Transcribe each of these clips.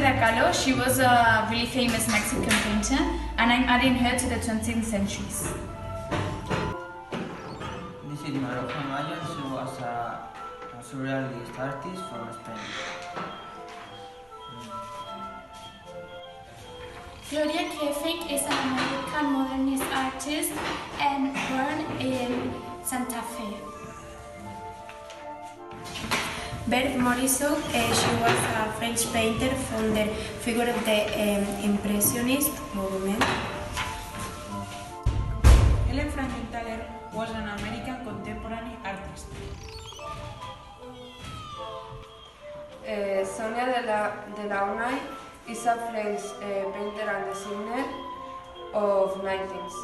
Frida Kahlo. She was a really famous Mexican painter, and I'm adding her to the 20th century. This is Maroja Mayan. She was a surrealist artist from Spain. Gloria Krefik is an American modernist artist and born in Santa Fe. Berthe Morisot, she was a French painter from the figure of the Impressionist movement. Ellen Frankenthaler was an American contemporary artist. Sonia Delaunay is a French painter and designer of 19th.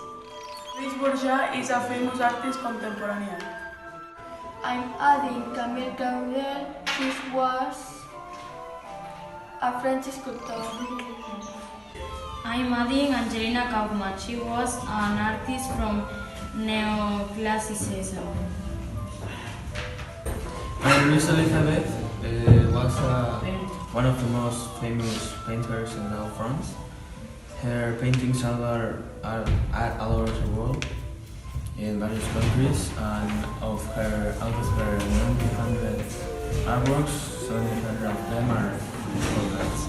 Louise Bourgeois is a famous artist contemporary. I'm adding Camille Claudel. She was a French sculptor. I'm adding Angelina Kaufman. She was an artist from Neoclassicism. Louise Elizabeth was one of the most famous painters in all France. Her paintings are all over the world in various countries, and out of her 900 artworks, 700 of them are portraits.